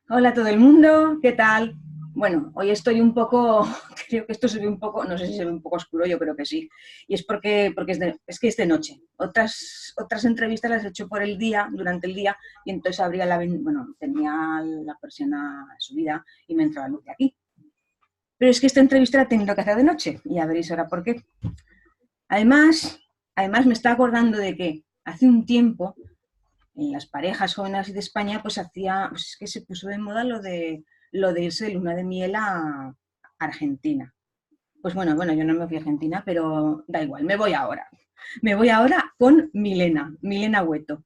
Hola a todo el mundo, ¿qué tal? Bueno, hoy estoy un poco, creo que esto se ve un poco, no sé si se ve un poco oscuro, yo creo que sí. Y es porque es que es de noche. Otras entrevistas las he hecho por el día, durante el día, y entonces bueno, tenía la persiana subida y me entraba luz de aquí. Pero es que esta entrevista la he tenido que hacer de noche, y ya veréis ahora por qué. Además, además me está acordando de que hace un tiempo en las parejas jóvenes de España, pues pues es que se puso de moda lo de irse de luna de miel a Argentina. Pues bueno, yo no me fui a Argentina, pero da igual, me voy ahora. Me voy ahora con Milena Hueto.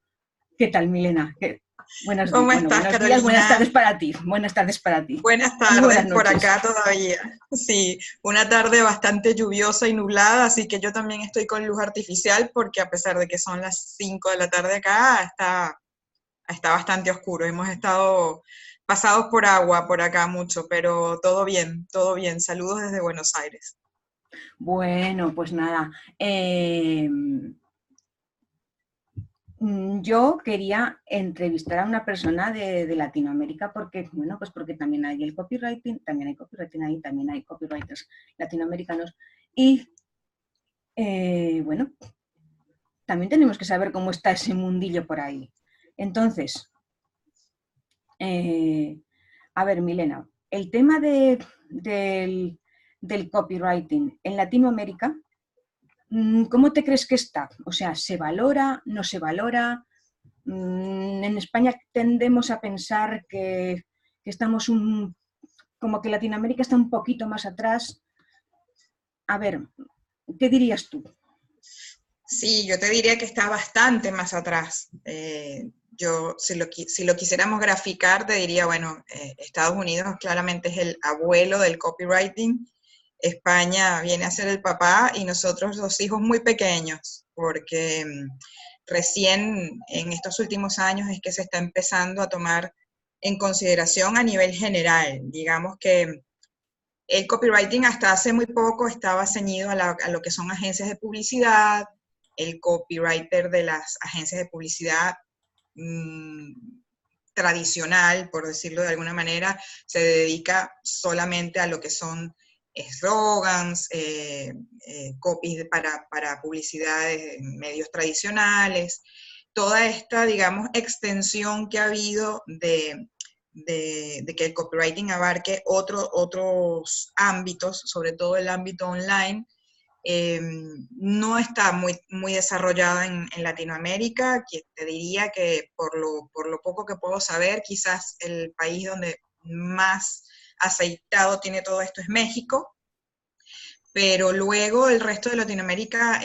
¿Qué tal, Milena? ¿Cómo Bueno, estás, buenos días, buenas Carolina? tardes para ti, buenas tardes para ti. Buenas Y buenas tardes por noches. acá todavía. Sí, una tarde bastante lluviosa y nublada, así que yo también estoy con luz artificial porque a pesar de que son las 5 de la tarde acá, está bastante oscuro. Hemos estado pasados por agua por acá mucho, pero todo bien, todo bien. Saludos desde Buenos Aires. Bueno, pues nada. Yo quería entrevistar a una persona de Latinoamérica porque, bueno, pues porque también hay el copywriting, también hay copywriting ahí, también hay copywriters latinoamericanos y, bueno, también tenemos que saber cómo está ese mundillo por ahí. Entonces, eh, a ver, Milena, el tema del copywriting en Latinoamérica, ¿cómo te crees que está? O sea, ¿se valora, no se valora? En España tendemos a pensar que estamos como que Latinoamérica está un poquito más atrás. A ver, ¿qué dirías tú? Sí, yo te diría que está bastante más atrás. Yo, si lo quisiéramos graficar, te diría, bueno, Estados Unidos claramente es el abuelo del copywriting, España viene a ser el papá y nosotros los hijos muy pequeños, porque recién en estos últimos años es que se está empezando a tomar en consideración a nivel general. Digamos que el copywriting hasta hace muy poco estaba ceñido a lo que son agencias de publicidad, el copywriter de las agencias de publicidad mmm, tradicional, por decirlo de alguna manera, se dedica solamente a lo que son slogans, copies para publicidades en medios tradicionales, toda esta, digamos, extensión que ha habido de que el copywriting abarque otros ámbitos, sobre todo el ámbito online, no está muy desarrollada en Latinoamérica, que te diría que por lo poco que puedo saber, quizás el país donde más aceitado tiene todo esto es México, pero luego el resto de Latinoamérica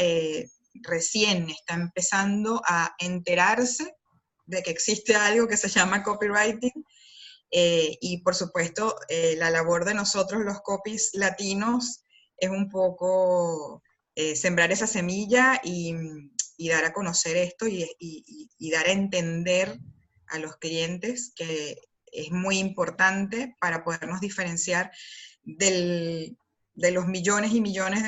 recién está empezando a enterarse de que existe algo que se llama copywriting y por supuesto, la labor de nosotros los copies latinos es un poco sembrar esa semilla y dar a conocer esto y dar a entender a los clientes que es muy importante para podernos diferenciar de los millones y millones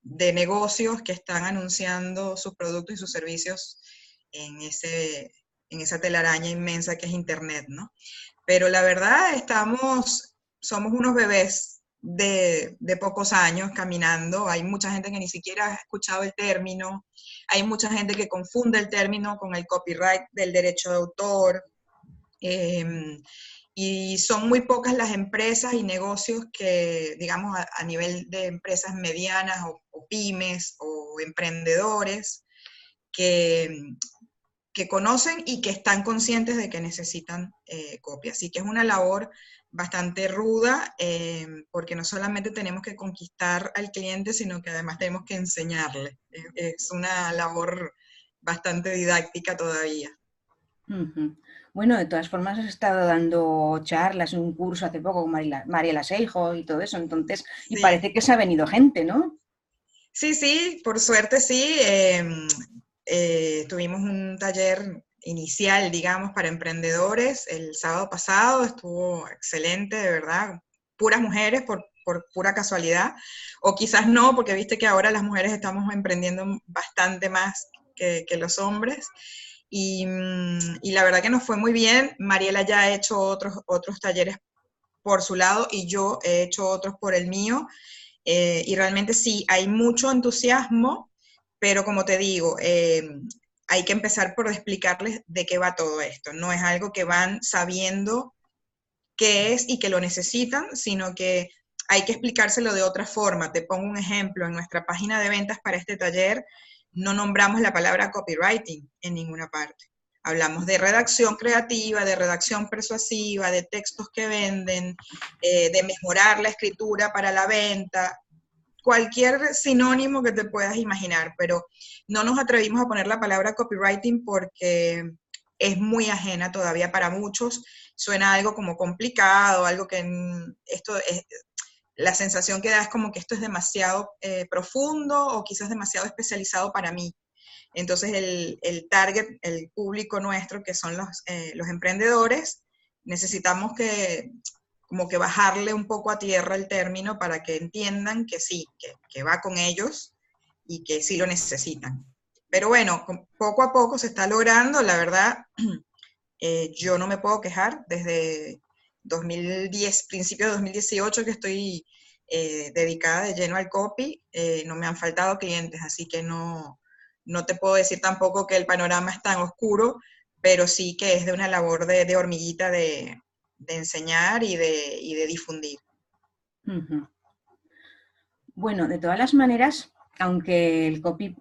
de negocios que están anunciando sus productos y sus servicios en, en esa telaraña inmensa que es Internet, ¿no? Pero la verdad, somos unos bebés de pocos años caminando. Hay mucha gente que ni siquiera ha escuchado el término. Hay mucha gente que confunde el término con el copyright del derecho de autor. Eh, y son muy pocas las empresas y negocios que, digamos, a nivel de empresas medianas o pymes o emprendedores, que, que conocen y que están conscientes de que necesitan copia. Así que es una labor bastante ruda, porque no solamente tenemos que conquistar al cliente, sino que además tenemos que enseñarle. Es una labor bastante didáctica todavía. Ujú. Bueno, de todas formas has estado dando charlas, un curso hace poco con Mariela Seijo y todo eso, entonces, y Sí, parece que se ha venido gente, ¿no? sí, sí, por suerte sí. Tuvimos un taller inicial, digamos, para emprendedores el sábado pasado, estuvo excelente, de verdad, puras mujeres por pura casualidad, o quizás no, porque viste que ahora las mujeres estamos emprendiendo bastante más que los hombres. y la verdad que nos fue muy bien. Mariela ya ha hecho otros talleres por su lado y yo he hecho otros por el mío. Y realmente sí, hay mucho entusiasmo, pero como te digo, hay que empezar por explicarles de qué va todo esto. No es algo que van sabiendo qué es y que lo necesitan, sino que hay que explicárselo de otra forma. Te pongo un ejemplo, en nuestra página de ventas para este taller no nombramos la palabra copywriting en ninguna parte. Hablamos de redacción creativa, de redacción persuasiva, de textos que venden, de mejorar la escritura para la venta, cualquier sinónimo que te puedas imaginar, pero no nos atrevimos a poner la palabra copywriting porque es muy ajena todavía para muchos, suena algo como complicado, algo que esto es, la sensación que da es como que esto es demasiado profundo o quizás demasiado especializado para mí. Entonces el target, el público nuestro, que son los emprendedores, necesitamos que como que bajarle un poco a tierra el término para que entiendan que sí, que va con ellos y que sí lo necesitan. Pero bueno, poco a poco se está logrando, la verdad, yo no me puedo quejar desde 2010, principio de 2018 que estoy dedicada de lleno al copy, no me han faltado clientes, así que no te puedo decir tampoco que el panorama es tan oscuro, pero sí que es de una labor de hormiguita de enseñar y de difundir. Ujú. Bueno, de todas las maneras, aunque el copy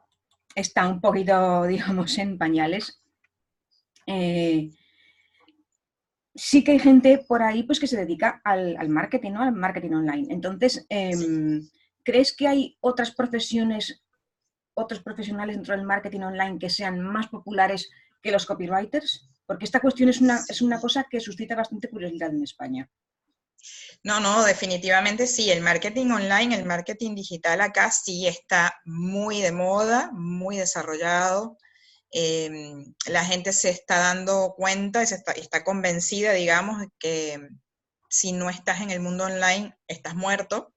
está un poquito, digamos, en pañales, eh, sí que hay gente por ahí pues, que se dedica al marketing, ¿no? Al marketing online. Entonces, Sí. ¿crees que hay otras profesiones, otros profesionales dentro del marketing online que sean más populares que los copywriters? Porque esta cuestión es una cosa que suscita bastante curiosidad en España. No, definitivamente sí. El marketing online, el marketing digital acá sí está muy de moda, muy desarrollado. La gente se está dando cuenta y está convencida, digamos, que si no estás en el mundo online, estás muerto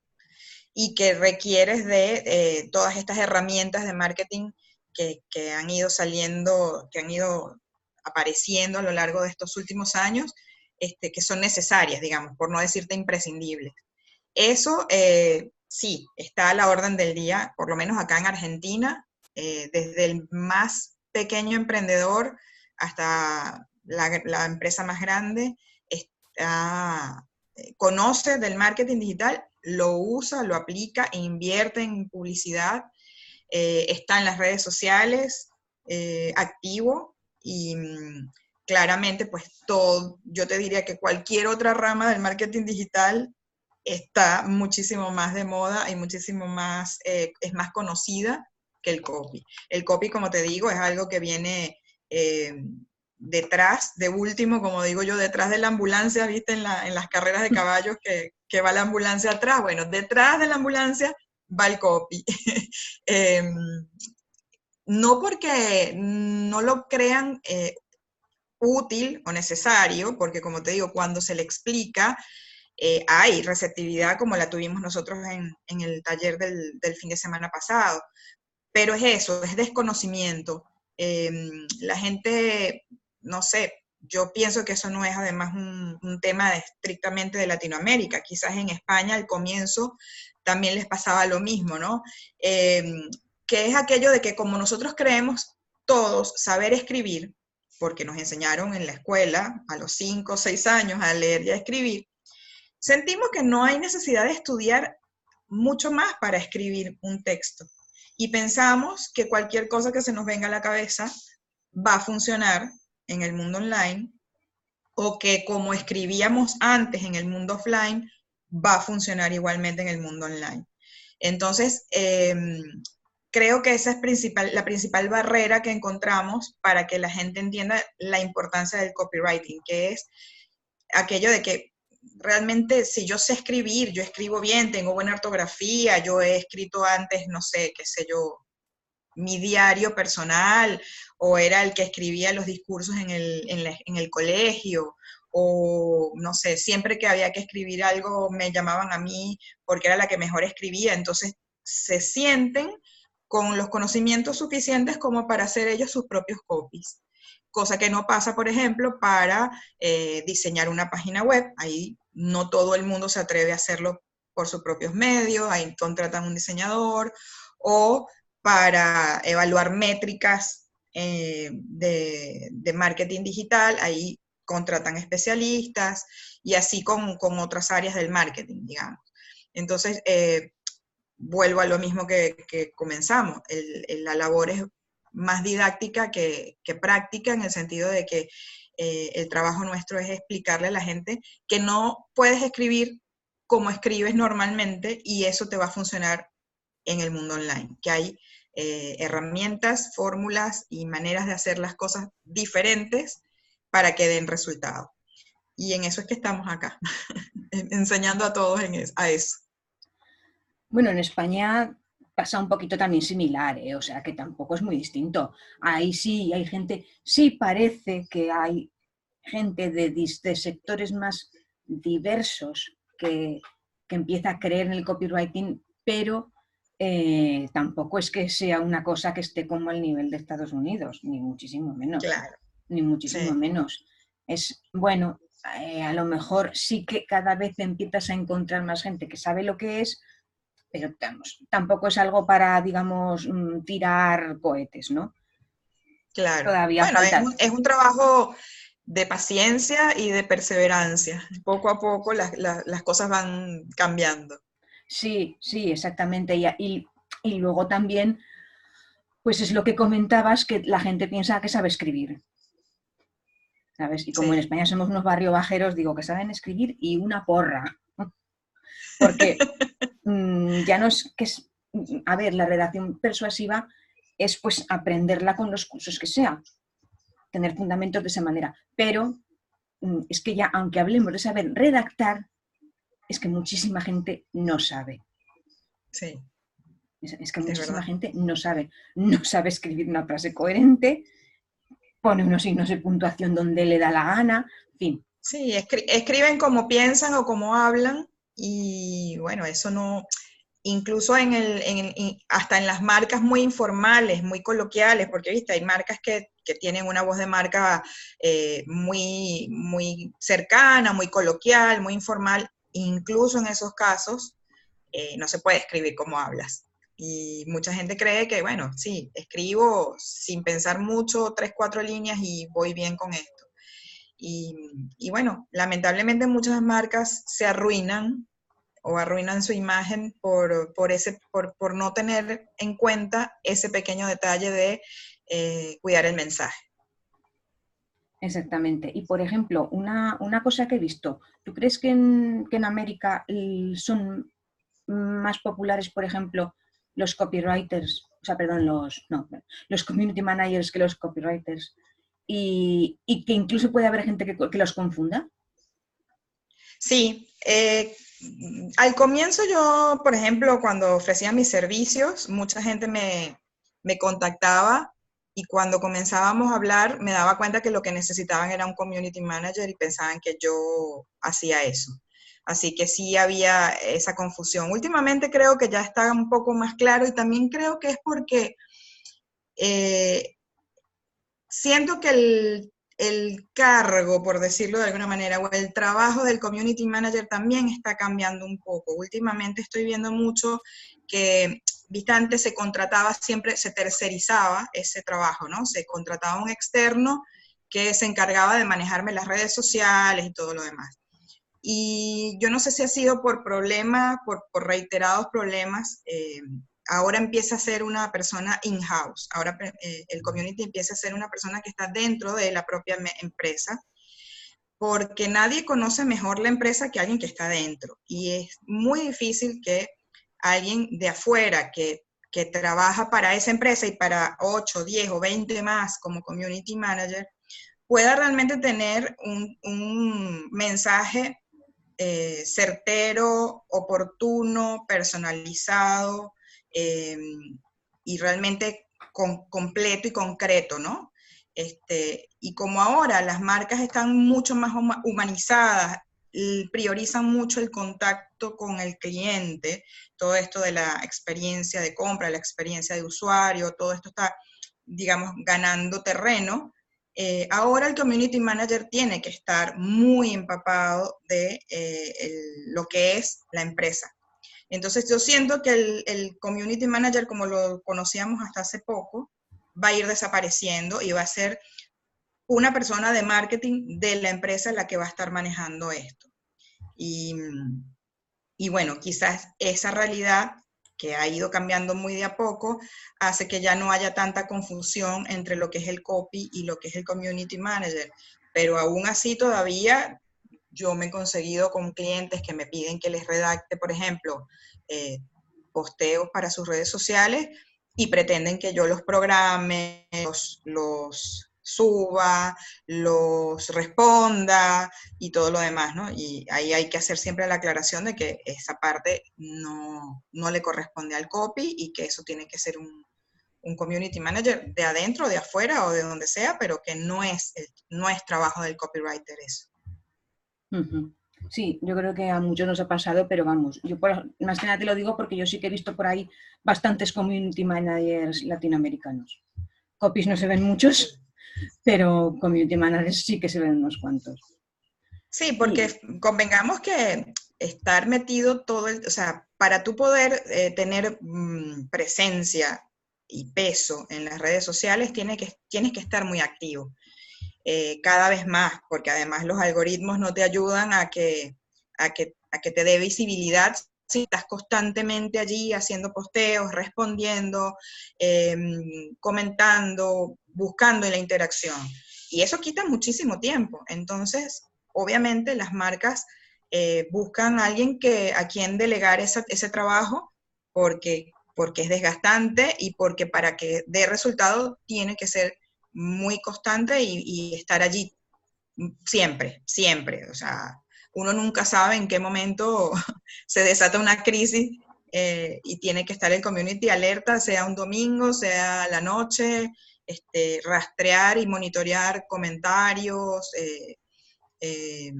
y que requieres de todas estas herramientas de marketing que han ido saliendo, que han ido apareciendo a lo largo de estos últimos años, que son necesarias, digamos, por no decirte imprescindibles. Eso sí, está a la orden del día, por lo menos acá en Argentina, desde el más pequeño emprendedor hasta la empresa más grande, conoce del marketing digital, lo usa, lo aplica, invierte en publicidad, está en las redes sociales, activo y claramente pues todo, yo te diría que cualquier otra rama del marketing digital está muchísimo más de moda y muchísimo más, es más conocida que el copy. El copy, como te digo, es algo que viene detrás, de último, como digo yo, detrás de la ambulancia, ¿viste? En las carreras de caballos que va la ambulancia atrás. Bueno, detrás de la ambulancia va el copy. No porque no lo crean útil o necesario, porque como te digo, cuando se le explica, hay receptividad como la tuvimos nosotros en el taller del fin de semana pasado. Pero es eso, es desconocimiento. La gente, no sé, yo pienso que eso no es además un tema estrictamente de Latinoamérica. Quizás en España al comienzo también les pasaba lo mismo, ¿no? Que es aquello de que como nosotros creemos todos saber escribir, porque nos enseñaron en la escuela a los 5 o 6 años a leer y a escribir, sentimos que no hay necesidad de estudiar mucho más para escribir un texto. Y pensamos que cualquier cosa que se nos venga a la cabeza va a funcionar en el mundo online o que como escribíamos antes en el mundo offline, va a funcionar igualmente en el mundo online. Entonces, creo que esa es la principal barrera que encontramos para que la gente entienda la importancia del copywriting, que es aquello de que realmente si yo sé escribir, yo escribo bien, tengo buena ortografía, yo he escrito antes, no sé, qué sé yo, mi diario personal, o era el que escribía los discursos en el colegio, o no sé, siempre que había que escribir algo me llamaban a mí porque era la que mejor escribía, entonces se sienten con los conocimientos suficientes como para hacer ellos sus propios copies. cosa que no pasa, por ejemplo, para diseñar una página web. Ahí no todo el mundo se atreve a hacerlo por sus propios medios, ahí contratan un diseñador, o para evaluar métricas de marketing digital, ahí contratan especialistas, y así con otras áreas del marketing, digamos. Entonces, vuelvo a lo mismo que comenzamos, la labor es más didáctica que práctica, en el sentido de que el trabajo nuestro es explicarle a la gente que no puedes escribir como escribes normalmente y eso te va a funcionar en el mundo online, que hay herramientas, fórmulas y maneras de hacer las cosas diferentes para que den resultado. Y en eso es que estamos acá, enseñando a todos a eso. Bueno, en España pasa un poquito también similar, ¿eh? O sea que tampoco es muy distinto. Ahí sí hay gente, sí parece que hay gente de sectores más diversos que empieza a creer en el copywriting, pero tampoco es que sea una cosa que esté como al nivel de Estados Unidos, ni muchísimo menos, Claro, ni muchísimo sí. menos. Es, bueno, a lo mejor sí que cada vez empiezas a encontrar más gente que sabe lo que es, pero tampoco es algo para, digamos, tirar cohetes, ¿no? Claro. Todavía Bueno, falta. es un trabajo de paciencia y de perseverancia. Poco a poco las cosas van cambiando. Sí, sí, exactamente. Y luego también, pues es lo que comentabas, que la gente piensa que sabe escribir, ¿sabes? Y como en Sí. España somos unos barrio bajeros, digo que saben escribir y una porra. Porque ya no es que es, a ver, la redacción persuasiva es pues aprenderla con los cursos que sea, tener fundamentos de esa manera. Pero es que ya, aunque hablemos de saber redactar, es que muchísima gente no sabe. Sí, Es que es muchísima verdad. gente no sabe escribir una frase coherente, pone unos signos de puntuación donde le da la gana, en fin. Sí, escriben como piensan o como hablan, y bueno, eso no, incluso hasta en las marcas muy informales, muy coloquiales, porque viste, hay marcas que tienen una voz de marca muy cercana, muy coloquial, muy informal. Incluso en esos casos no se puede escribir como hablas. Y mucha gente cree que, bueno, sí, escribo sin pensar mucho, 3, 4 líneas y voy bien con esto. Y bueno, lamentablemente muchas marcas se arruinan o arruinan su imagen por no tener en cuenta ese pequeño detalle de cuidar el mensaje. Exactamente. Y por ejemplo, una cosa que he visto, ¿tú crees que en América son más populares, por ejemplo, los copywriters, o sea, perdón, no, los community managers que los copywriters? Y que incluso puede haber gente que los confunda. Sí, al comienzo yo, por ejemplo, cuando ofrecía mis servicios, mucha gente me contactaba, y cuando comenzábamos a hablar me daba cuenta que lo que necesitaban era un community manager y pensaban que yo hacía eso. Así que sí había esa confusión. Últimamente creo que ya está un poco más claro, y también creo que es porque eh, siento que el cargo, por decirlo de alguna manera, o el trabajo del community manager también está cambiando un poco. Últimamente estoy viendo mucho que, viste, antes se contrataba siempre, se tercerizaba ese trabajo, ¿no? Se contrataba un externo que se encargaba de manejarme las redes sociales y todo lo demás. Y yo no sé si ha sido por problemas, por reiterados problemas, ahora empieza a ser una persona in-house. Ahora el community empieza a ser una persona que está dentro de la propia empresa, porque nadie conoce mejor la empresa que alguien que está dentro. Y es muy difícil que alguien de afuera que trabaja para esa empresa y para 8, 10 o 20 más como community manager, pueda realmente tener un mensaje certero, oportuno, personalizado, eh, y realmente completo y concreto, ¿no? Y como ahora las marcas están mucho más humanizadas, priorizan mucho el contacto con el cliente, todo esto de la experiencia de compra, la experiencia de usuario, todo esto está, digamos, ganando terreno. Ahora el community manager tiene que estar muy empapado de lo que es la empresa. Entonces yo siento que el community manager, como lo conocíamos hasta hace poco, va a ir desapareciendo y va a ser una persona de marketing de la empresa la que va a estar manejando esto. Y bueno, quizás esa realidad que ha ido cambiando muy de a poco, hace que ya no haya tanta confusión entre lo que es el copy y lo que es el community manager. Pero aún así todavía yo me he conseguido con clientes que me piden que les redacte, por ejemplo, eh, posteos para sus redes sociales y pretenden que yo los programe, los suba, los responda y todo lo demás, ¿no? Y ahí hay que hacer siempre la aclaración de que esa parte no le corresponde al copy y que eso tiene que ser un community manager de adentro, de afuera o de donde sea, pero que no es trabajo del copywriter eso. Ujú. Sí, yo creo que a muchos nos ha pasado, pero vamos, más que nada te lo digo porque yo sí que he visto por ahí bastantes community managers latinoamericanos. Copies no se ven muchos, pero community managers sí que se ven unos cuantos. Sí, Y, porque convengamos que estar metido o sea, para tú poder tener presencia y peso en las redes sociales, tienes que estar muy activo, cada vez más, porque además los algoritmos no te ayudan a que te dé visibilidad si estás constantemente allí haciendo posteos, respondiendo, comentando, buscando la interacción. Y eso quita muchísimo tiempo. Entonces, obviamente las marcas buscan a alguien a quien delegar ese trabajo porque es desgastante y porque para que dé resultado tiene que ser muy constante y estar allí siempre, siempre. O sea, uno nunca sabe en qué momento se desata una crisis y tiene que estar el community alerta, sea un domingo, sea la noche, rastrear y monitorear comentarios, eh,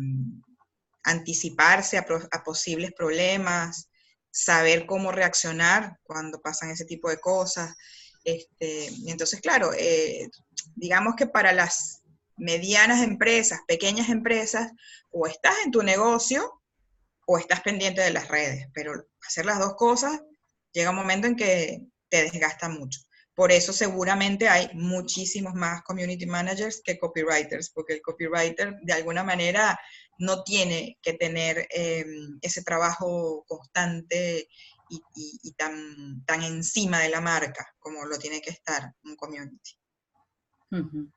anticiparse a posibles problemas, saber cómo reaccionar cuando pasan ese tipo de cosas. Entonces, claro, digamos que para las medianas empresas, pequeñas empresas, o estás en tu negocio o estás pendiente de las redes, pero hacer las dos cosas llega un momento en que te desgasta mucho. Por eso seguramente hay muchísimos más community managers que copywriters, porque el copywriter de alguna manera no tiene que tener ese trabajo constante y tan encima de la marca como lo tiene que estar un community. uh-huh.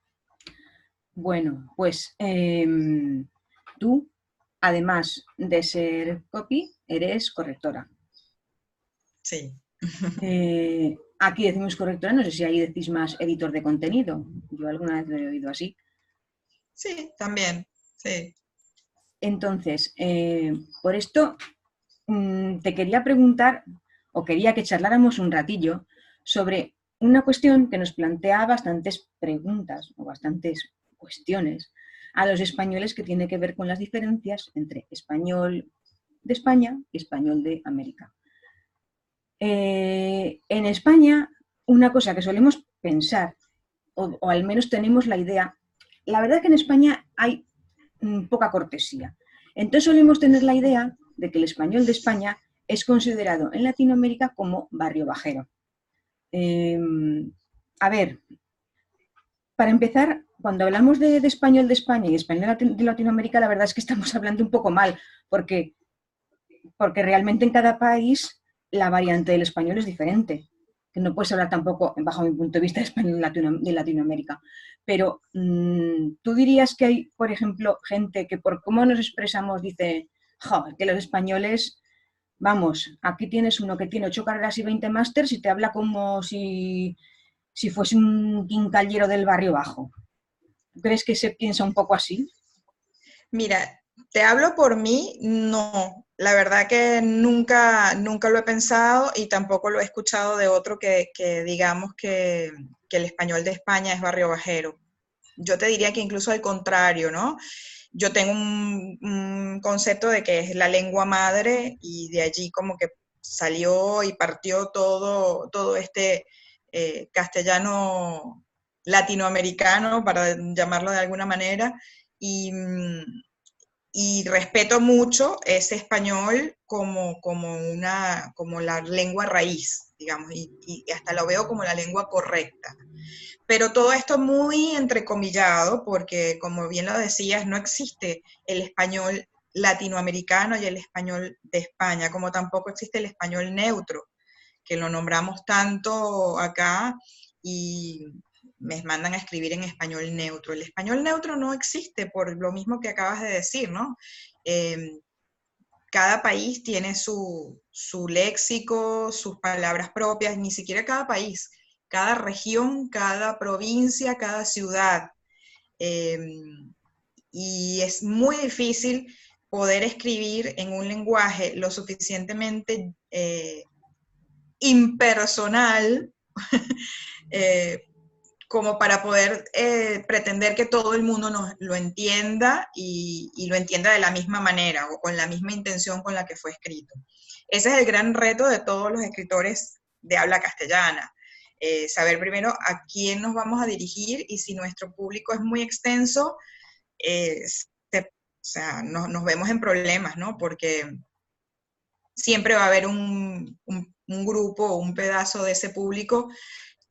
Bueno, pues tú, además de ser copy, eres correctora. Sí. Aquí decimos correctora, no sé si ahí decís más editor de contenido. Yo alguna vez lo he oído así. Sí, también, sí. Entonces, por esto te quería preguntar, o quería que charláramos un ratillo, sobre una cuestión que nos plantea bastantes preguntas o bastantes cuestiones a los españoles que tiene que ver con las diferencias entre español de España y español de América. En España, una cosa que solemos pensar, o al menos tenemos la idea, la verdad que en España hay poca cortesía. Entonces solemos tener la idea de que el español de España es considerado en Latinoamérica como barrio bajero. Eh, a ver, para empezar, cuando hablamos de español de España y español de Latinoamérica, la verdad es que estamos hablando un poco mal, porque, porque realmente en cada país la variante del español es diferente. Que no puedes hablar tampoco, bajo mi punto de vista, de español de Latinoamérica. Pero tú dirías que hay, por ejemplo, gente que por cómo nos expresamos dice, que los españoles, vamos, aquí tienes uno que tiene 8 carreras y 20 másters y te habla como si fuese un quincallero del barrio bajo. ¿Tú crees que se piensa un poco así? Mira, te hablo por mí, no. La verdad que nunca lo he pensado y tampoco lo he escuchado de otro que digamos que el español de España es barrio bajero. Yo te diría que incluso al contrario, ¿no? Yo tengo un concepto de que es la lengua madre y de allí como que salió y partió todo este castellano latinoamericano, para llamarlo de alguna manera, y, y respeto mucho ese español como la lengua raíz, digamos, y hasta lo veo como la lengua correcta. Pero todo esto muy entrecomillado, porque como bien lo decías, no existe el español latinoamericano y el español de España, como tampoco existe el español neutro, que lo nombramos tanto acá y me mandan a escribir en español neutro. El español neutro no existe por lo mismo que acabas de decir, ¿no? Eh, cada país tiene su léxico, sus palabras propias, ni siquiera cada país, cada región, cada provincia, cada ciudad. Eh, y es muy difícil poder escribir en un lenguaje lo suficientemente impersonal eh, como para poder pretender que todo el mundo lo entienda y lo entienda de la misma manera o con la misma intención con la que fue escrito. Ese es el gran reto de todos los escritores de habla castellana. Saber primero a quién nos vamos a dirigir y si nuestro público es muy extenso, o sea, nos vemos en problemas, ¿no? Porque siempre va a haber un grupo o un pedazo de ese público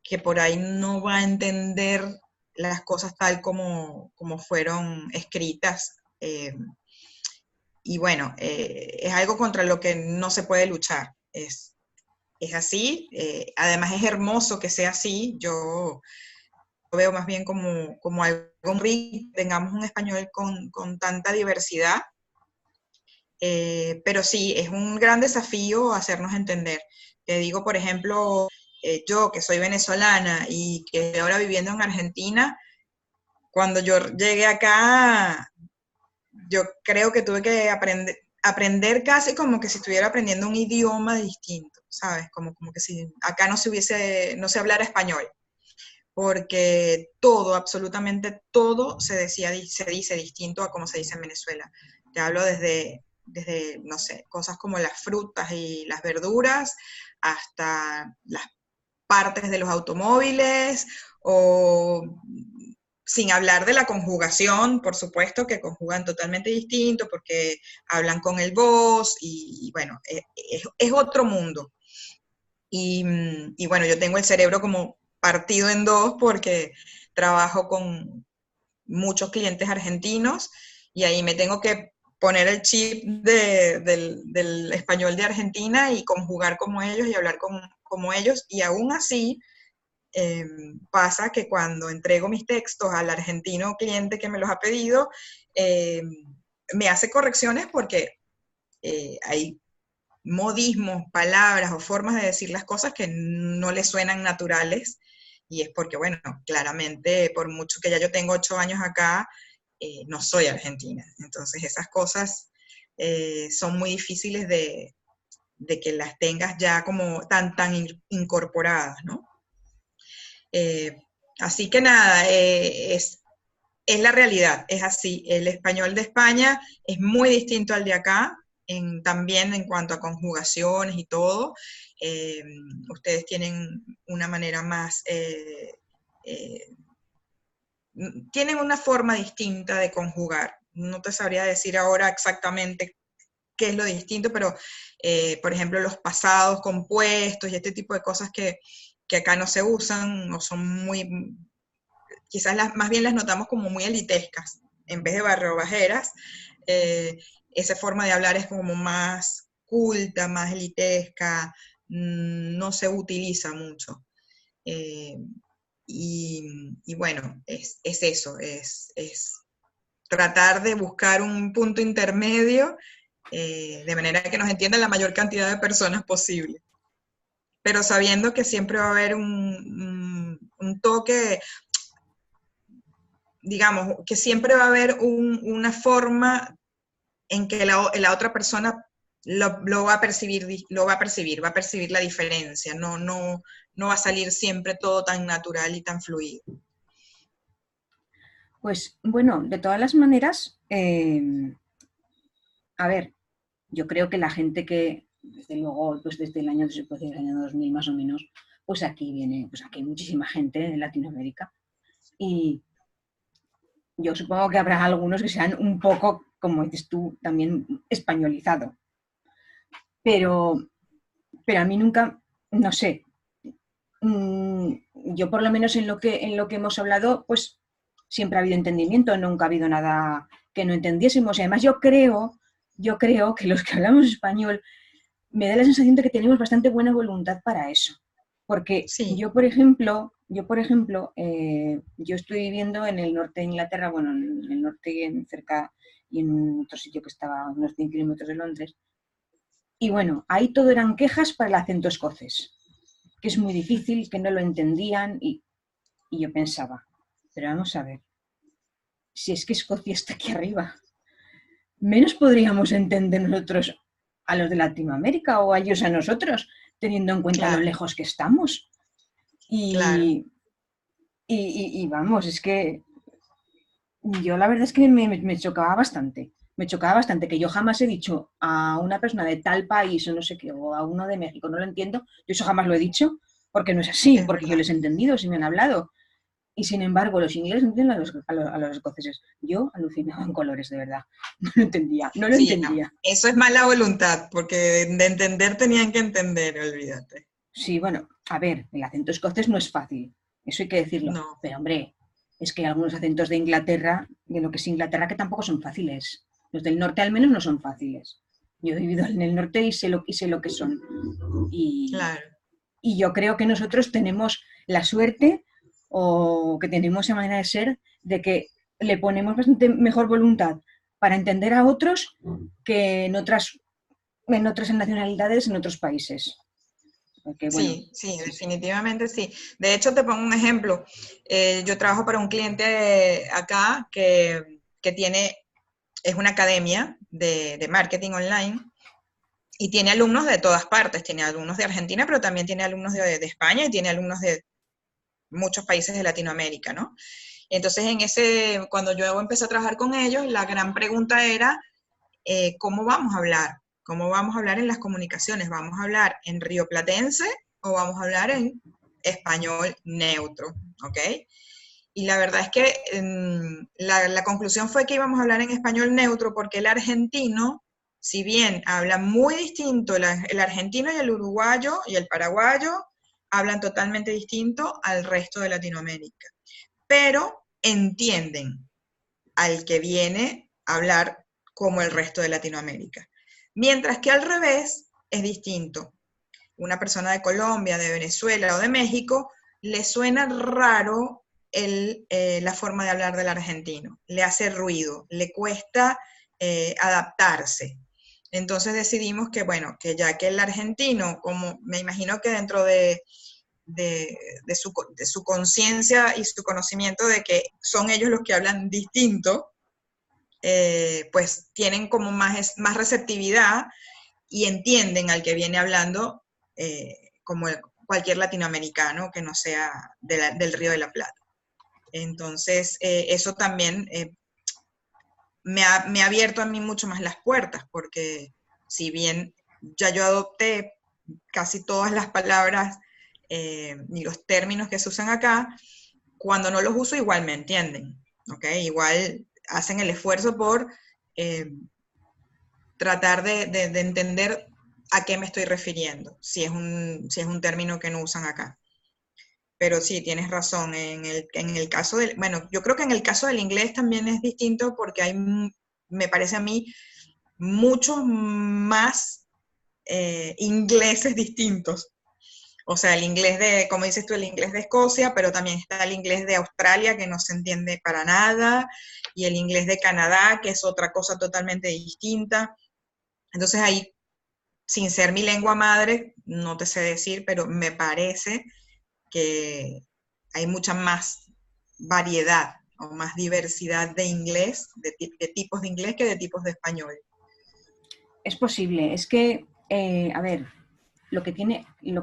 que por ahí no va a entender las cosas tal como fueron escritas. Y bueno, es algo contra lo que no se puede luchar. Es así, además es hermoso que sea así. Yo lo veo más bien como algo rico, tengamos un español con tanta diversidad. Pero sí, es un gran desafío hacernos entender. Te digo, por ejemplo, yo que soy venezolana y que estoy ahora viviendo en Argentina, cuando yo llegué acá, yo creo que tuve que aprender casi como que si estuviera aprendiendo un idioma distinto, ¿sabes? Como que si acá no se hablara español, porque todo, absolutamente todo se dice distinto a como se dice en Venezuela. Te hablo desde, no sé, cosas como las frutas y las verduras, hasta las partes de los automóviles, o sin hablar de la conjugación, por supuesto, que conjugan totalmente distinto, porque hablan con el vos, y bueno, es otro mundo. Y bueno, yo tengo el cerebro como partido en dos porque trabajo con muchos clientes argentinos y ahí me tengo que poner el chip del español de Argentina y conjugar como ellos y hablar como ellos, y aún así pasa que cuando entrego mis textos al argentino cliente que me los ha pedido, eh, me hace correcciones porque hay modismos, palabras o formas de decir las cosas que no le suenan naturales, y es porque, bueno, claramente, por mucho que ya yo tengo 8 años acá, no soy argentina. Entonces esas cosas son muy difíciles de que las tengas ya como tan incorporadas, ¿no? Eh, Así que nada, es la realidad, es así. El español de España es muy distinto al de acá, también en cuanto a conjugaciones y todo. Eh, Ustedes tienen una manera más, tienen una forma distinta de conjugar. No te sabría decir ahora exactamente qué es lo distinto, pero por ejemplo los pasados compuestos y este tipo de cosas que acá no se usan o son muy, quizás más bien las notamos como muy elitescas, en vez de barrobajeras. Esa forma de hablar es como más culta, más elitesca, no se utiliza mucho. Eh, y bueno, es eso, es tratar de buscar un punto intermedio de manera que nos entienda la mayor cantidad de personas posible. Pero sabiendo que siempre va a haber un toque, digamos, que siempre va a haber una forma en que la otra persona lo va a percibir, va a percibir la diferencia, no va a salir siempre todo tan natural y tan fluido. Pues bueno, de todas las maneras, a ver, yo creo que la gente que, desde luego, pues desde el año 2000 más o menos, pues aquí viene, pues aquí hay muchísima gente en Latinoamérica. y yo supongo que habrá algunos que sean un poco, como dices tú, también españolizado. Pero, pero a mí nunca, no sé, yo por lo menos en lo que hemos hablado, pues siempre ha habido entendimiento, nunca ha habido nada que no entendiésemos. Y además yo creo que los que hablamos español, me da la sensación de que tenemos bastante buena voluntad para eso. Porque Sí, yo estoy viviendo en el norte de Inglaterra, bueno, en el norte cerca y en otro sitio que estaba a unos 100 kilómetros de Londres. Y bueno, ahí todo eran quejas para el acento escocés, que es muy difícil, que no lo entendían y yo pensaba, pero vamos a ver, si es que Escocia está aquí arriba, menos podríamos entender nosotros a los de Latinoamérica o a ellos a nosotros, teniendo en cuenta lo claro, lejos que estamos. claro. Y, y vamos, es que yo la verdad es que me chocaba bastante. Me chocaba bastante que yo jamás he dicho a una persona de tal país o no sé qué, o a uno de México, no lo entiendo. Yo eso jamás lo he dicho, porque no es así, Es porque yo verdad. les he entendido, si me han hablado. Y sin embargo, los ingleses entienden a los escoceses. Yo alucinaba en colores, de verdad. No lo entendía, no lo Sí, no. entendía. Eso es mala voluntad, porque de entender tenían que entender, olvídate. Sí, bueno, a ver, el acento escocés no es fácil, eso hay que decirlo. No, Pero hombre, es que hay algunos acentos de Inglaterra, de lo que es Inglaterra, que tampoco son fáciles. Los del norte al menos no son fáciles. Yo he vivido en el norte y sé lo que son. Y, claro. y yo creo que nosotros tenemos la suerte o que tenemos esa manera de ser de que le ponemos bastante mejor voluntad para entender a otros que en otras nacionalidades, en otros países. Porque bueno, Sí, sí, sí, sí. definitivamente sí. De hecho, te pongo un ejemplo. Yo trabajo para un cliente acá que tiene, es una academia de marketing online y tiene alumnos de todas partes. Tiene alumnos de Argentina, pero también tiene alumnos de España y tiene alumnos de muchos países de Latinoamérica, ¿no? Entonces, cuando yo empecé a trabajar con ellos, la gran pregunta era, ¿cómo vamos a hablar? ¿Cómo vamos a hablar en las comunicaciones? ¿Vamos a hablar en rioplatense o vamos a hablar en español neutro? ¿Ok? Y la verdad es que la conclusión fue que íbamos a hablar en español neutro porque el argentino, si bien habla muy distinto, el argentino y el uruguayo y el paraguayo hablan totalmente distinto al resto de Latinoamérica, pero entienden al que viene a hablar como el resto de Latinoamérica. Mientras que al revés es distinto. Una persona de Colombia, de Venezuela o de México le suena raro la forma de hablar del argentino, le hace ruido, le cuesta adaptarse. Entonces decidimos que, bueno, que ya que el argentino, como me imagino que dentro de su conciencia y su conocimiento de que son ellos los que hablan distinto, pues tienen como más receptividad y entienden al que viene hablando como cualquier latinoamericano que no sea del Río de la Plata. Entonces, eso también me ha abierto a mí mucho más las puertas, porque si bien ya yo adopté casi todas las palabras y los términos que se usan acá, cuando no los uso igual me entienden, ¿ok? Igual hacen el esfuerzo por eh, tratar de entender a qué me estoy refiriendo, si es un término que no usan acá. Pero sí, tienes razón, en el caso del, bueno, yo creo que en el caso del inglés también es distinto porque hay, me parece a mí, muchos más ingleses distintos. O sea, el inglés de, como dices tú, el inglés de Escocia, pero también está el inglés de Australia, que no se entiende para nada, y el inglés de Canadá, que es otra cosa totalmente distinta. Entonces ahí, sin ser mi lengua madre, no te sé decir, pero me parece que hay mucha más variedad o más diversidad de inglés, de tipos de inglés que de tipos de español. Es posible, es que, a ver, lo que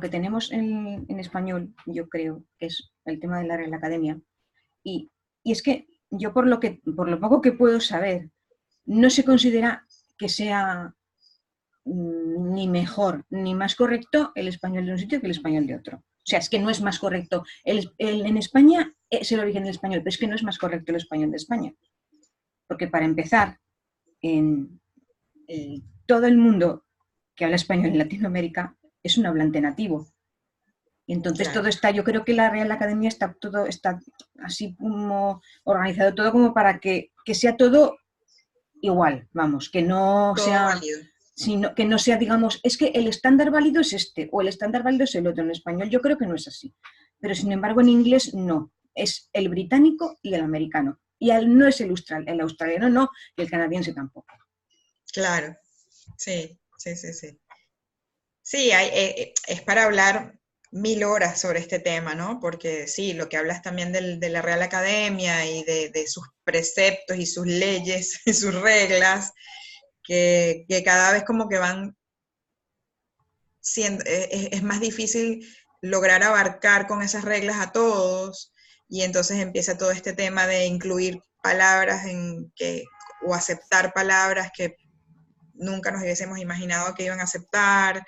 tenemos en español, yo creo, que es el tema de la Real Academia, y, y es que yo por lo poco que puedo saber, no se considera que sea ni mejor ni más correcto el español de un sitio que el español de otro. O sea, es que no es más correcto. En España es el origen del español, pero es que no es más correcto el español de España. Porque para empezar, en todo el mundo que habla español en Latinoamérica es un hablante nativo. Y entonces todo Claro. está, yo creo que la Real Academia está así como organizado todo como para que sea todo igual, vamos, que no Todo sea, válido. sino, que no sea, digamos, es que el estándar válido es este o el estándar válido es el otro. En español yo creo que no es así. Pero sin embargo en inglés no, es el británico y el americano. Y no es el australiano no, y el canadiense tampoco. Claro, sí, sí, sí, sí. Sí, es para hablar 1000 horas sobre este tema, ¿no? Porque sí, lo que hablas también de la Real Academia y de sus preceptos y sus leyes y sus reglas, que cada vez como que van siendo, es más difícil lograr abarcar con esas reglas a todos, y entonces empieza todo este tema de incluir palabras o aceptar palabras que nunca nos hubiésemos imaginado que iban a aceptar,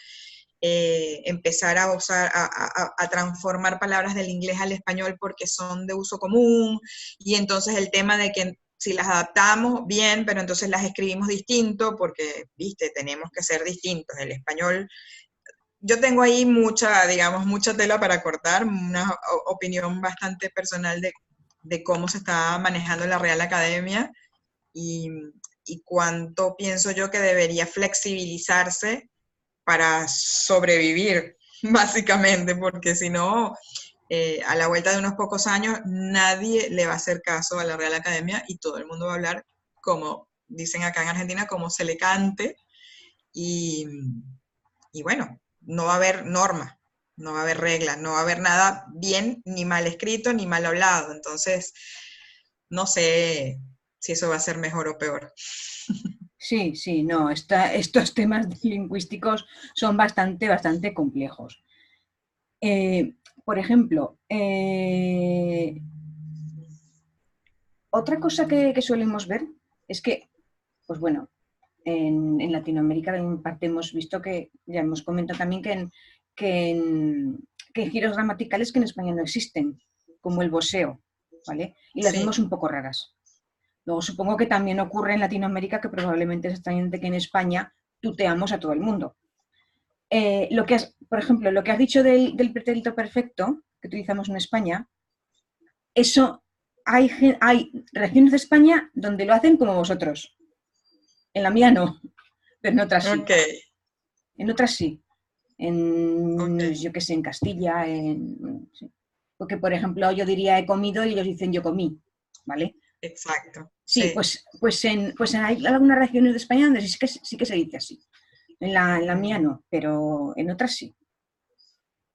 empezar a usar, a transformar palabras del inglés al español porque son de uso común, y entonces el tema de que si las adaptamos bien, pero entonces las escribimos distinto porque, viste, tenemos que ser distintos. El español, yo tengo ahí mucha, digamos, mucha tela para cortar, una opinión bastante personal de cómo se está manejando la Real Academia, y, y cuánto pienso yo que debería flexibilizarse para sobrevivir, básicamente, porque si no, a la vuelta de unos pocos años, nadie le va a hacer caso a la Real Academia y todo el mundo va a hablar, como dicen acá en Argentina, como se le cante, y, y bueno, no va a haber norma, no va a haber reglas, no va a haber nada bien ni mal escrito ni mal hablado. Entonces, no sé si eso va a ser mejor o peor. Sí, sí, no, estos temas lingüísticos son bastante complejos. Por ejemplo, otra cosa que solemos ver es que, pues bueno, en Latinoamérica en parte hemos visto que, ya hemos comentado también que que hay giros gramaticales que en España no existen, como el voseo, ¿vale? Y las vemos Sí, un poco raras. Luego supongo que también ocurre en Latinoamérica que probablemente es extrañamente que en España tuteamos a todo el mundo. Por ejemplo, lo que has dicho del pretérito perfecto que utilizamos en España, eso hay regiones de España donde lo hacen como vosotros. En la mía no, pero en otras sí. ok, En otras sí. ok, Yo qué sé, en Castilla, sí. Porque, por ejemplo, yo diría he comido y ellos dicen yo comí, ¿vale? exacto, Sí, sí. hay algunas regiones de España donde sí que se dice así. En la mía no, pero en otras sí.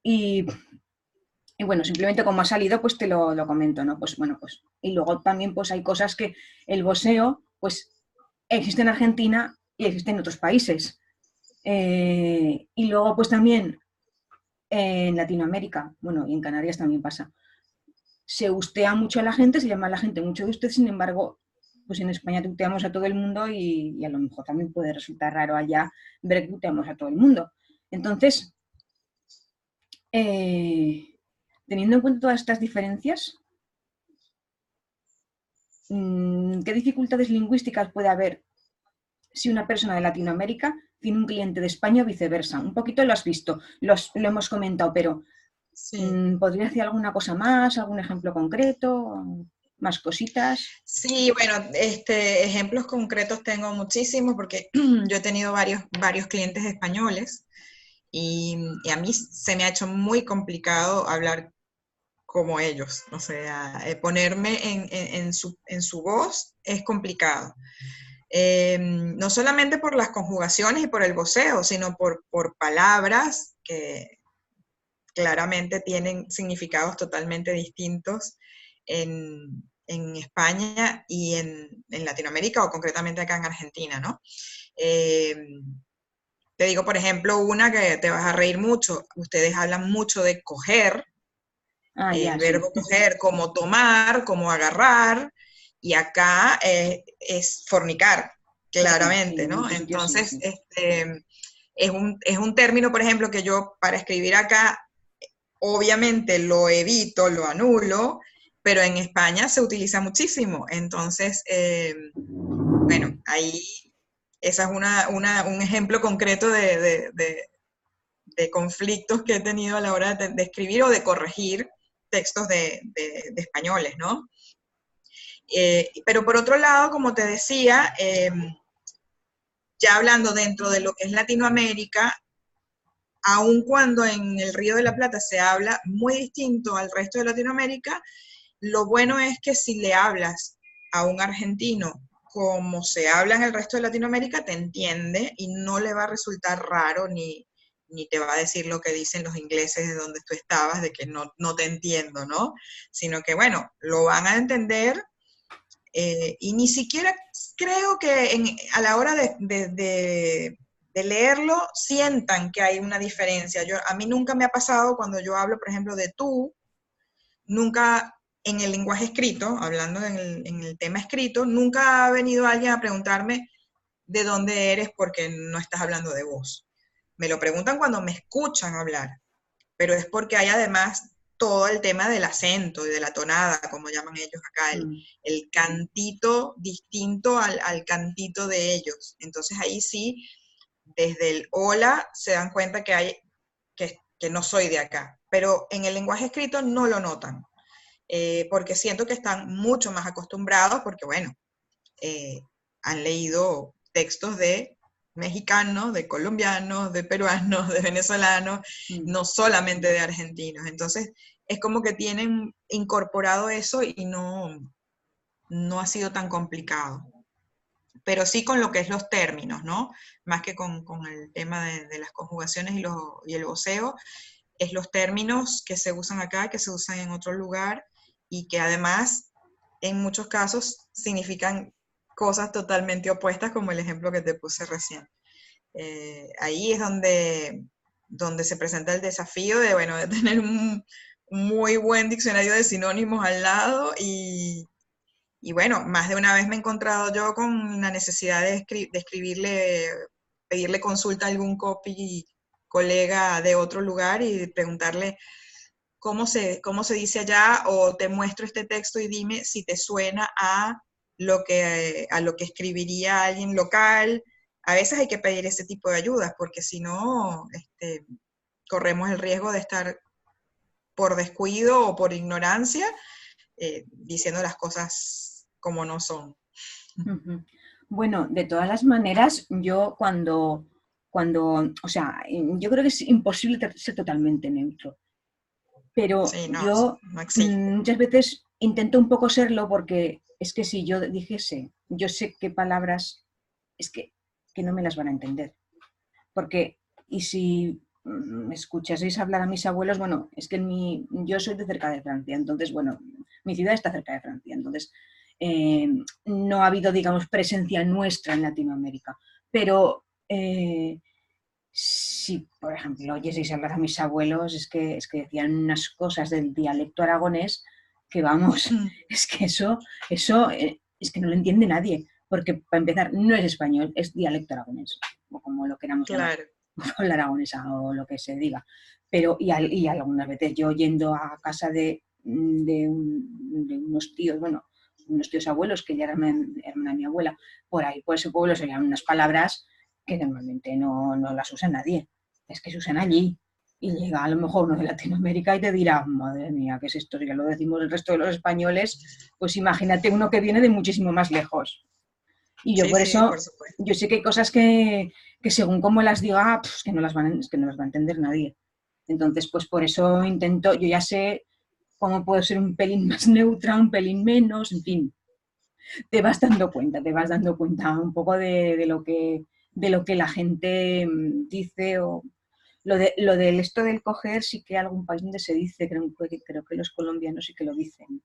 Y, y bueno, simplemente como ha salido, pues te lo comento, ¿no? Pues bueno, pues. Y luego también pues hay cosas que el voseo, pues existe en Argentina y existe en otros países. Y luego pues también en Latinoamérica, bueno, y en Canarias también pasa. Se ustea mucho a la gente, se llama a la gente mucho de usted, sin embargo, pues en España tuteamos a todo el mundo y a lo mejor también puede resultar raro allá ver que tuteamos a todo el mundo. Entonces, eh, teniendo en cuenta todas estas diferencias, ¿qué dificultades lingüísticas puede haber si una persona de Latinoamérica tiene un cliente de España o viceversa? Un poquito lo has visto, lo hemos comentado, pero Sí. ¿podría decir alguna cosa más, algún ejemplo concreto, más cositas? Sí, bueno, ejemplos concretos tengo muchísimos porque yo he tenido varios clientes españoles, y a mí se me ha hecho muy complicado hablar como ellos. O sea, ponerme en su voz es complicado. No solamente por las conjugaciones y por el voceo, sino por palabras que claramente tienen significados totalmente distintos en España y en Latinoamérica, o concretamente acá en Argentina, ¿no? Eh, Te digo, por ejemplo, una que te vas a reír mucho. Ustedes hablan mucho de coger, Ah, el ya, sí. verbo coger como tomar, como agarrar, y acá es fornicar, Sí, sí, claramente, en ¿no? muchos sitios sí, Entonces, sí. es un término, por ejemplo, que yo para escribir acá, obviamente lo evito, lo anulo, pero en España se utiliza muchísimo. Entonces, bueno, ahí esa es un ejemplo concreto de conflictos que he tenido a la hora de escribir o de corregir textos de españoles, ¿no? Pero por otro lado, como te decía, ya hablando dentro de lo que es Latinoamérica, aun cuando en el Río de la Plata se habla muy distinto al resto de Latinoamérica, lo bueno es que si le hablas a un argentino como se habla en el resto de Latinoamérica, te entiende y no le va a resultar raro ni te va a decir lo que dicen los ingleses de donde tú estabas, de que no te entiendo, ¿no? Sino que, bueno, lo van a entender y ni siquiera creo que a la hora de leerlo sientan que hay una diferencia. A mí nunca me ha pasado cuando yo hablo, por ejemplo, de tú, nunca en el lenguaje escrito, hablando en el tema escrito, nunca ha venido alguien a preguntarme de dónde eres porque no estás hablando de vos. Me lo preguntan cuando me escuchan hablar, pero es porque hay además todo el tema del acento y de la tonada, como llaman ellos acá, el cantito distinto al cantito de ellos. Entonces ahí sí, desde el hola se dan cuenta que no soy de acá, pero en el lenguaje escrito no lo notan, porque siento que están mucho más acostumbrados, porque bueno, han leído textos de mexicanos, de colombianos, de peruanos, de venezolanos, no solamente de argentinos. Entonces, es como que tienen incorporado eso y no ha sido tan complicado. Pero sí con lo que es los términos, ¿no? Más que con el tema de las conjugaciones y el voceo, es los términos que se usan acá, que se usan en otro lugar y que además en muchos casos significan cosas totalmente opuestas, como el ejemplo que te puse recién. Ahí es donde se presenta el desafío de, bueno, de tener un muy buen diccionario de sinónimos al lado y bueno, más de una vez me he encontrado yo con la necesidad de escribirle, pedirle consulta a algún copy colega de otro lugar y preguntarle cómo se dice allá, o te muestro este texto y dime si te suena a lo que escribiría alguien local. A veces hay que pedir ese tipo de ayudas, porque si no, corremos el riesgo de estar por descuido o por ignorancia diciendo las cosas como no son. Bueno, de todas las maneras, yo o sea, yo creo que es imposible ser totalmente neutro, pero Sí, no, yo no existe. muchas veces intento un poco serlo porque es que si yo dijese, yo sé qué palabras, es que no me las van a entender, porque, y si me escuchaseis hablar a mis abuelos, bueno, es que yo soy de cerca de Francia, entonces, bueno, mi ciudad está cerca de Francia, entonces no ha habido, digamos, presencia nuestra en Latinoamérica, pero si, por ejemplo, oyeseis hablar a mis abuelos, es que decían unas cosas del dialecto aragonés que vamos, es que eso es que no lo entiende nadie, porque para empezar no es español, es dialecto aragonés, o como lo queramos llamar, Claro. o la aragonesa o lo que se diga. Pero, y algunas veces yo yendo a casa de unos tíos, bueno, unos tíos abuelos que ya eran hermana de mi abuela, por ahí, por ese pueblo se oían unas palabras que normalmente no las usa nadie, es que se usan allí. Y llega a lo mejor uno de Latinoamérica y te dirá, madre mía, ¿qué es esto? Si ya lo decimos el resto de los españoles, pues imagínate uno que viene de muchísimo más lejos. Y yo Sí, por sí, por eso, supuesto. yo sé que hay cosas que según cómo las diga, pues, que no las va a entender nadie. Entonces, pues por eso intento, yo ya sé cómo puedo ser un pelín más neutra, un pelín menos, en fin, te vas dando cuenta un poco de lo que la gente dice o lo del esto del coger sí que hay algún país donde se dice, creo que los colombianos sí que lo dicen.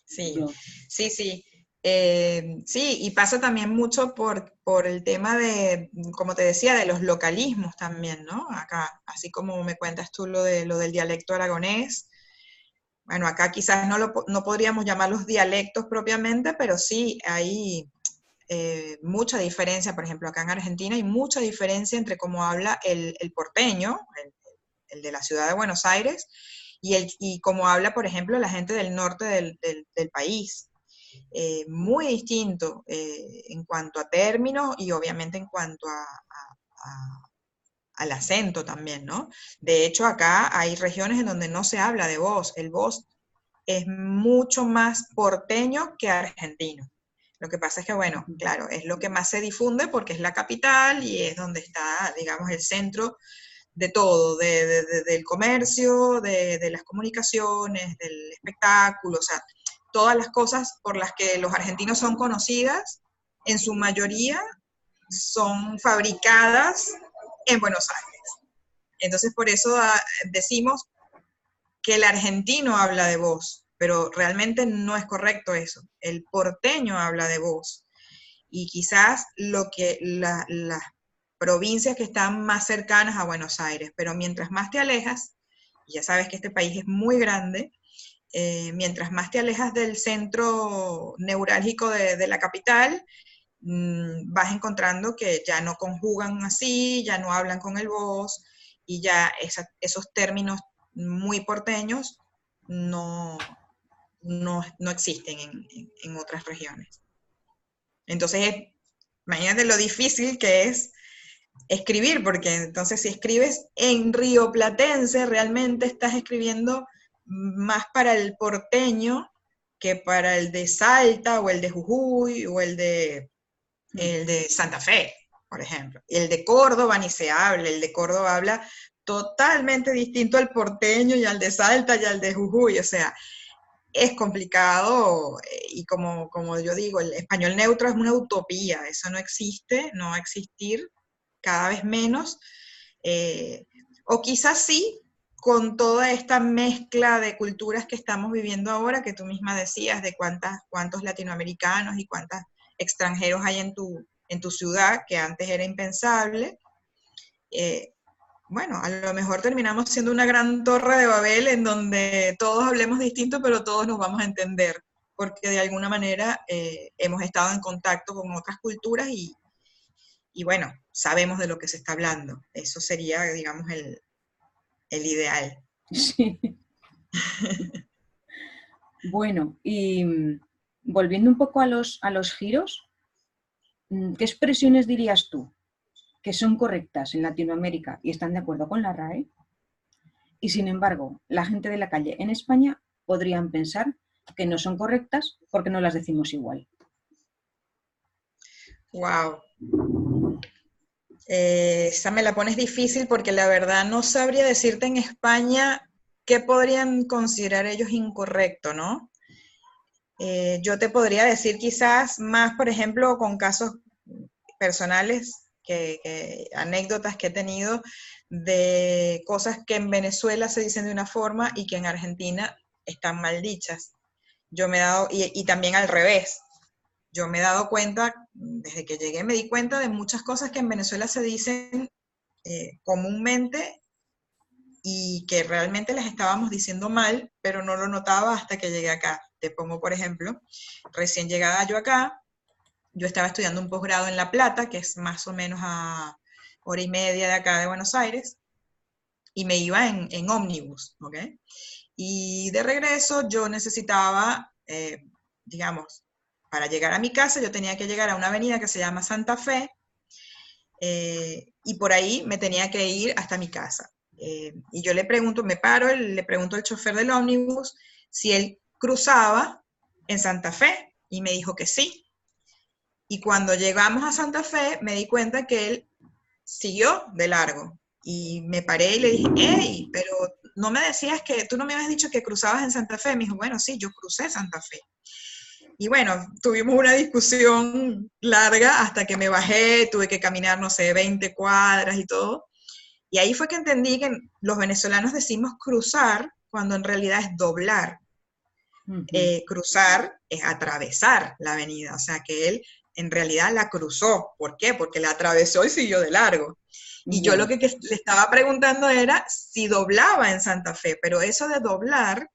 Sí, Yo, sí, sí. Sí, y pasa también mucho por el tema de, como te decía, de los localismos también, ¿no? Acá, así como me cuentas tú lo del dialecto aragonés, bueno, acá quizás no podríamos llamarlos dialectos propiamente, pero sí hay mucha diferencia, por ejemplo, acá en Argentina hay mucha diferencia entre cómo habla el porteño, el de la ciudad de Buenos Aires, y como habla, por ejemplo, la gente del norte del país. Muy distinto en cuanto a términos y obviamente en cuanto al acento también, ¿no? De hecho, acá hay regiones en donde no se habla de vos. El vos es mucho más porteño que argentino. Lo que pasa es que, bueno, claro, es lo que más se difunde porque es la capital y es donde está, digamos, el centro de todo, del comercio, de las comunicaciones, del espectáculo, o sea, todas las cosas por las que los argentinos son conocidas, en su mayoría son fabricadas en Buenos Aires. Entonces, por eso decimos que el argentino habla de vos, pero realmente no es correcto eso. El porteño habla de vos. Y quizás lo que las provincias que están más cercanas a Buenos Aires, pero mientras más te alejas, y ya sabes que este país es muy grande, mientras más te alejas del centro neurálgico de la capital, vas encontrando que ya no conjugan así, ya no hablan con el vos, y ya esos términos muy porteños no existen en otras regiones. Entonces, imagínate lo difícil que es escribir, porque entonces si escribes en rioplatense, realmente estás escribiendo más para el porteño que para el de Salta, o el de Jujuy, o el de Santa Fe, por ejemplo. El de Córdoba ni se habla, el de Córdoba habla totalmente distinto al porteño y al de Salta y al de Jujuy, o sea, es complicado y como yo digo, el español neutro es una utopía, eso no existe, no va a existir, cada vez menos, o quizás sí, con toda esta mezcla de culturas que estamos viviendo ahora, que tú misma decías de cuántos latinoamericanos y cuántos extranjeros hay en tu ciudad, que antes era impensable. Bueno, a lo mejor terminamos siendo una gran torre de Babel en donde todos hablemos distinto, pero todos nos vamos a entender, porque de alguna manera hemos estado en contacto con otras culturas y bueno, sabemos de lo que se está hablando. Eso sería, digamos, el ideal. Sí. Bueno, y volviendo un poco a los giros, ¿qué expresiones dirías tú que son correctas en Latinoamérica y están de acuerdo con la RAE? Y sin embargo, la gente de la calle en España podrían pensar que no son correctas porque no las decimos igual. Wow. Esa me la pones difícil porque la verdad no sabría decirte en España qué podrían considerar ellos incorrecto, ¿no? Yo te podría decir quizás más, por ejemplo, con casos personales, anécdotas que he tenido de cosas que en Venezuela se dicen de una forma y que en Argentina están mal dichas. Yo me he dado, y también al revés, yo me he dado cuenta, desde que llegué me di cuenta de muchas cosas que en Venezuela se dicen comúnmente y que realmente las estábamos diciendo mal, pero no lo notaba hasta que llegué acá. Te pongo, por ejemplo, recién llegada yo acá, yo estaba estudiando un posgrado en La Plata, que es más o menos a hora y media de acá de Buenos Aires, y me iba en ómnibus, ¿ok? Y de regreso yo necesitaba, digamos, para llegar a mi casa yo tenía que llegar a una avenida que se llama Santa Fe, y por ahí me tenía que ir hasta mi casa. Y yo le pregunto, me paro, le pregunto al chofer del ómnibus si él cruzaba en Santa Fe, y me dijo que sí. Y cuando llegamos a Santa Fe, me di cuenta que él siguió de largo. Y me paré y le dije, hey, pero no me decías que, tú no me habías dicho que cruzabas en Santa Fe. Me dijo, bueno, sí, yo crucé Santa Fe. Y bueno, tuvimos una discusión larga hasta que me bajé, tuve que caminar, no sé, 20 cuadras y todo. Y ahí fue que entendí que los venezolanos decimos cruzar cuando en realidad es doblar. Cruzar es atravesar la avenida, o sea que él en realidad la cruzó. ¿Por qué? Porque la atravesó y siguió de largo. Y yo lo que le estaba preguntando era si doblaba en Santa Fe, pero eso de doblar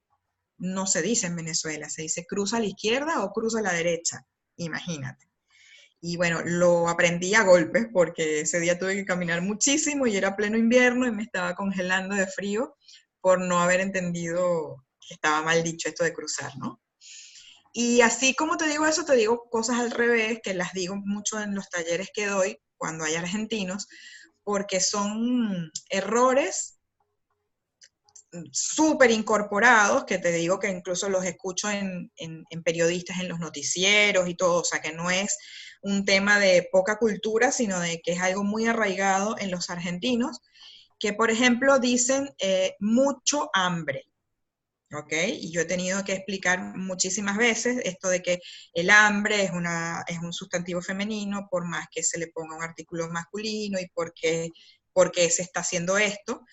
no se dice en Venezuela, se dice cruza a la izquierda o cruza a la derecha, imagínate. Y bueno, lo aprendí a golpes porque ese día tuve que caminar muchísimo y era pleno invierno y me estaba congelando de frío por no haber entendido que estaba mal dicho esto de cruzar, ¿no? Y así como te digo eso, te digo cosas al revés, que las digo mucho en los talleres que doy cuando hay argentinos, porque son errores súper incorporados, que te digo que incluso los escucho en periodistas, en los noticieros y todo, o sea que no es un tema de poca cultura, sino de que es algo muy arraigado en los argentinos, que por ejemplo dicen mucho hambre. ¿Ok? Y yo he tenido que explicar muchísimas veces esto de que el hambre es un sustantivo femenino, por más que se le ponga un artículo masculino y por qué se está haciendo esto.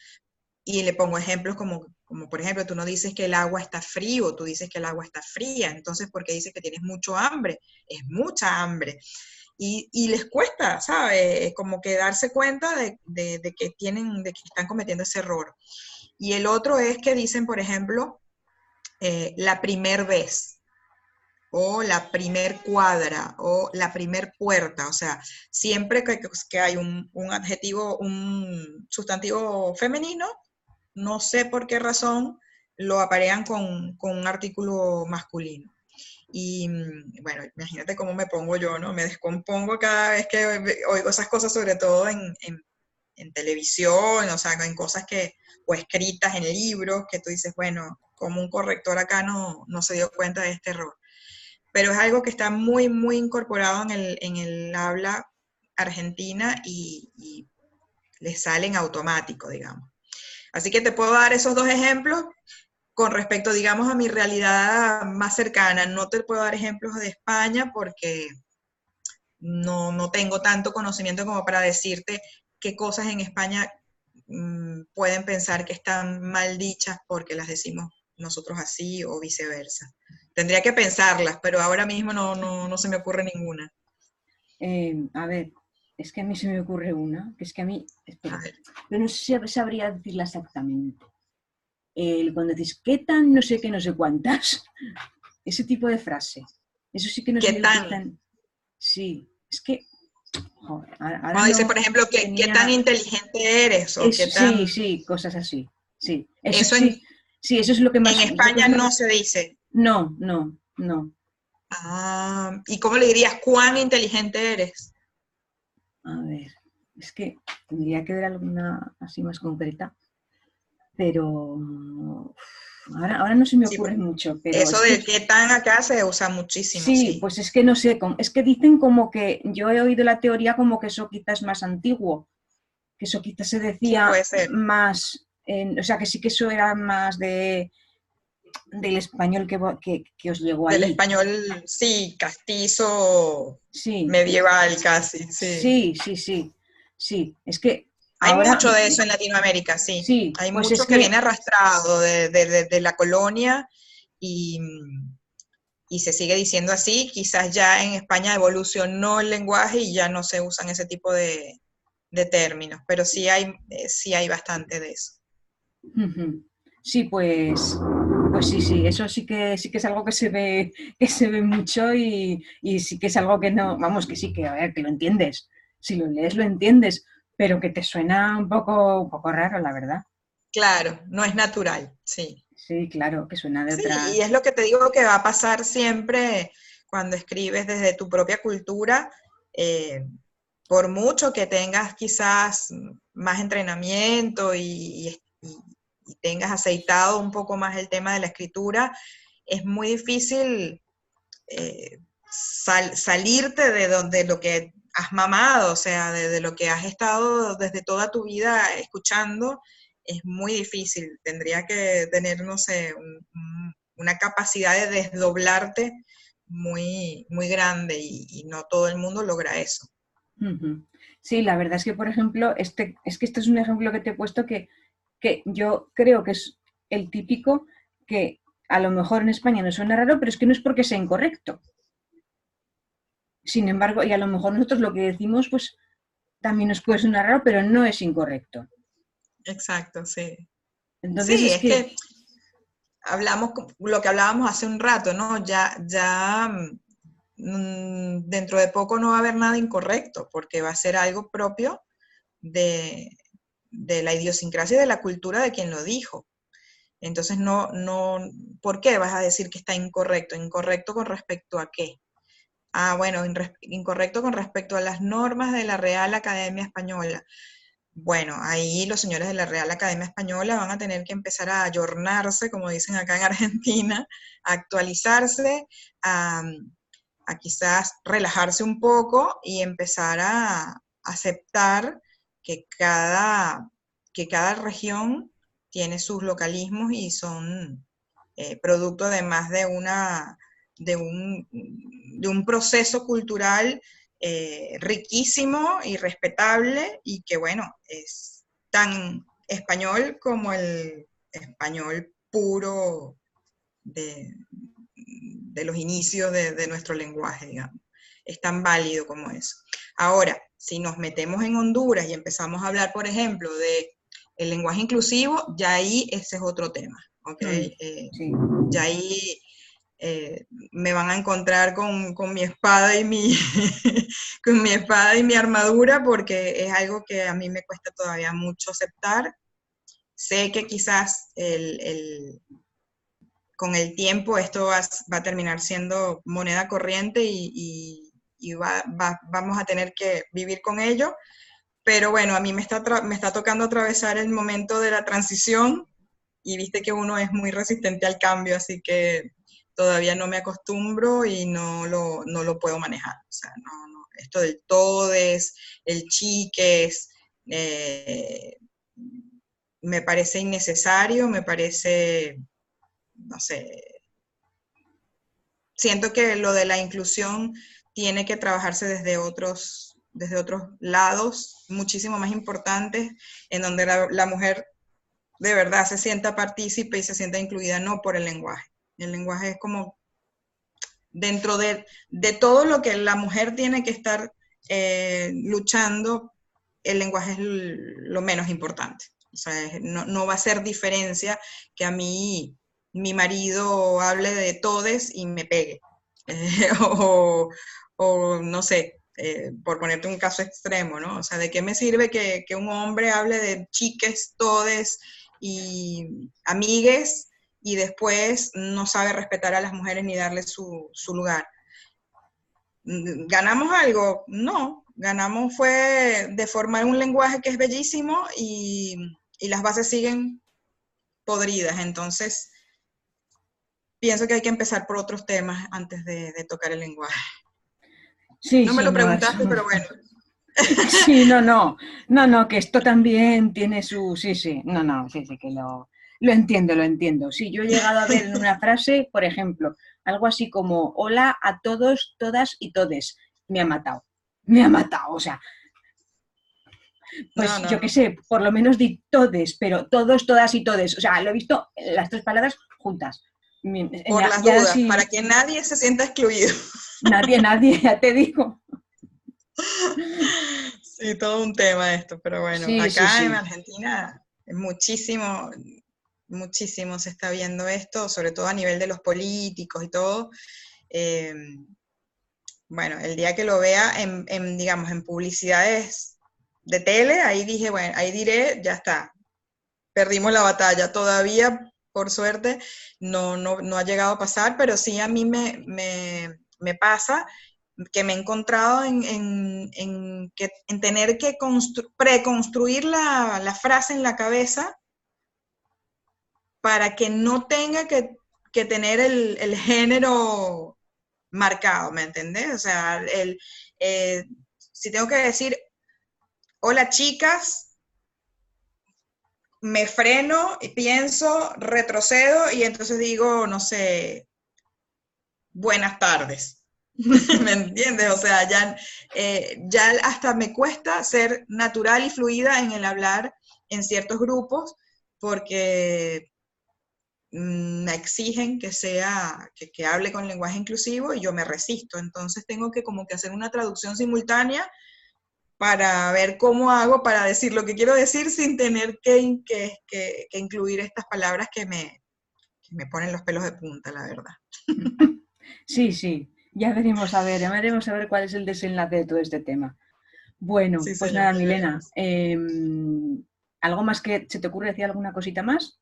Y le pongo ejemplos como, por ejemplo, tú no dices que el agua está frío, tú dices que el agua está fría. Entonces, ¿por qué dices que tienes mucho hambre? Es mucha hambre. Y les cuesta, ¿sabes? Como que darse cuenta de que están cometiendo ese error. Y el otro es que dicen, por ejemplo, la primer vez, o la primer cuadra, o la primer puerta. O sea, siempre que hay un adjetivo, un sustantivo femenino, no sé por qué razón lo aparean con un artículo masculino. Y bueno, imagínate cómo me pongo yo, ¿no? Me descompongo cada vez que oigo esas cosas, sobre todo en televisión, o sea, en cosas o escritas en libros, que tú dices, bueno, como un corrector acá no se dio cuenta de este error. Pero es algo que está muy, muy incorporado en el habla argentina y le sale en automático, digamos. Así que te puedo dar esos dos ejemplos con respecto, digamos, a mi realidad más cercana. No te puedo dar ejemplos de España porque no tengo tanto conocimiento como para decirte qué cosas en España pueden pensar que están mal dichas porque las decimos nosotros así o viceversa. Tendría que pensarlas, pero ahora mismo no se me ocurre ninguna. A ver, es que a mí se me ocurre una, que es que a mí, A espera, ver. pero no sabría decirla exactamente. Cuando decís, ¿qué tan no sé qué, no sé cuántas? Ese tipo de frase. Eso sí que no ¿Qué sé yo qué tan? tan... Sí, es que, joder, ahora Cuando dice, no por ejemplo, ¿qué tan tenía... inteligente eres? O qué Sí, tan... sí, cosas así. Sí, eso Eso sí, sí, eso es lo que en más... Yo creo España que no se dice. no, no, no. Ah, ¿y cómo le dirías cuán inteligente eres? A ver, es que tendría que ver alguna así más concreta, pero ahora no se me Sí, ocurre mucho, pero eso es que de qué tan acá se usa muchísimo, sí, sí. pues es que no sé, es que dicen como que, yo he oído la teoría como que eso quizás es más antiguo, que eso quizás se Sí, decía puede ser. más, o sea, que sí que eso era más del español que os llegó Del ahí. español, sí, castizo, Sí, medieval casi, sí. sí, sí, sí, sí, es que Hay ahora, mucho de eso en Latinoamérica, sí. sí, Hay pues mucho es que que, viene arrastrado de la colonia y, y se sigue diciendo así. Quizás ya en España evolucionó el lenguaje y ya no se usan ese tipo de términos, pero sí hay bastante de eso. ujú, sí, pues sí, sí, eso sí que es algo que se ve mucho y sí que es algo que no, vamos, que sí, que a ver, que lo entiendes. Si lo lees, lo entiendes, pero que te suena un poco raro, la verdad. Claro, no es natural, sí. Sí, claro, que suena de Sí, y es otras. lo que te digo que va a pasar siempre cuando escribes desde tu propia cultura, eh, por mucho que tengas quizás más entrenamiento y tengas aceitado un poco más el tema de la escritura, es muy difícil salirte de lo que has mamado, o sea, de lo que has estado desde toda tu vida escuchando, es muy difícil. Tendría que tener, no sé, una capacidad de desdoblarte muy, muy grande y no todo el mundo logra eso. Ujú. Sí, la verdad es que, por ejemplo, es que este es un ejemplo que te he puesto que yo creo que es el típico que a lo mejor en España no suena raro, pero es que no es porque sea incorrecto. Sin embargo, y a lo mejor nosotros lo que decimos, pues también nos puede sonar raro, pero no es incorrecto. Exacto, sí. Entonces Sí, es es que, que hablamos lo que hablábamos hace un rato, ¿no? Ya dentro de poco no va a haber nada incorrecto, porque va a ser algo propio de la idiosincrasia y de la cultura de quien lo dijo. Entonces, ¿por qué vas a decir que está incorrecto? ¿Incorrecto con respecto a qué? Ah, bueno, incorrecto con respecto a las normas de la Real Academia Española. Bueno, ahí los señores de la Real Academia Española van a tener que empezar a ayornarse, como dicen acá en Argentina, a actualizarse, a quizás relajarse un poco y empezar a aceptar que que cada región tiene sus localismos y son producto además de un proceso cultural riquísimo y respetable y que, bueno, es tan español como el español puro de los inicios de nuestro lenguaje, digamos. Es tan válido como eso. Ahora, si nos metemos en Honduras y empezamos a hablar, por ejemplo, de el lenguaje inclusivo, ya ahí ese es otro tema, ¿ok? Sí. Ya ahí me van a encontrar con mi espada y con mi espada y mi armadura, porque es algo que a mí me cuesta todavía mucho aceptar. Sé que quizás con el tiempo esto va a terminar siendo moneda corriente y vamos a tener que vivir con ello, pero bueno, a mí me está tocando atravesar el momento de la transición y viste que uno es muy resistente al cambio, así que todavía no me acostumbro y no lo puedo manejar. O sea, esto del todes, el chiques, me parece innecesario, me parece, no sé, siento que lo de la inclusión tiene que trabajarse desde otros lados muchísimo más importantes, en donde la mujer de verdad se sienta partícipe y se sienta incluida, no por el lenguaje. El lenguaje es como dentro de todo lo que la mujer tiene que estar luchando, el lenguaje es lo menos importante. O sea, no va a ser diferencia que a mí mi marido hable de todes y me pegue. O no sé, por ponerte un caso extremo, ¿no? O sea, ¿de qué me sirve que un hombre hable de chiques, todes y amigues y después no sabe respetar a las mujeres ni darles su lugar? ¿Ganamos algo? No, ganamos fue deformar un lenguaje que es bellísimo y las bases siguen podridas. Entonces, pienso que hay que empezar por otros temas antes de tocar el lenguaje. Sí, No me sí, lo no, preguntaste, pero bueno. Sí, no, que esto también tiene su, sí, sí, sí, sí, que lo entiendo, lo entiendo. Sí, yo he llegado a ver en una frase, por ejemplo, algo así como, hola a todos, todas y todes. Me ha matado, o sea, No, pues no, yo qué no. sé, por lo menos di todes, pero todos, todas y todes. O sea, lo he visto las tres palabras juntas. Por las Ya dudas, para sí, que nadie se sienta excluido. nadie, ya te digo. Sí, todo un tema esto, pero bueno, Sí, sí, acá en sí. Argentina muchísimo, muchísimo se está viendo esto, sobre todo a nivel de los políticos y todo. Eh, bueno, el día que lo vea digamos, en publicidades de tele, ahí dije, bueno, ahí diré, ya está, perdimos la batalla. Todavía, por suerte, no ha llegado a pasar, pero sí a mí me pasa que me he encontrado en tener que preconstruir la frase en la cabeza para que no tenga que tener el género marcado, ¿me entendés? O sea, si tengo que decir, hola chicas, me freno y pienso, retrocedo y entonces digo, no sé, buenas tardes. ¿Me entiendes? O sea, ya hasta me cuesta ser natural y fluida en el hablar en ciertos grupos porque me exigen que hable con lenguaje inclusivo y yo me resisto. Entonces tengo que como que hacer una traducción simultánea para ver cómo hago para decir lo que quiero decir sin tener que incluir estas palabras que me ponen los pelos de punta, la verdad. Sí, sí, ya veremos a ver cuál es el desenlace de todo este tema. Bueno, Sí, pues señor, nada, ya Milena, veremos. ¿algo más que se te ocurre decir alguna cosita más?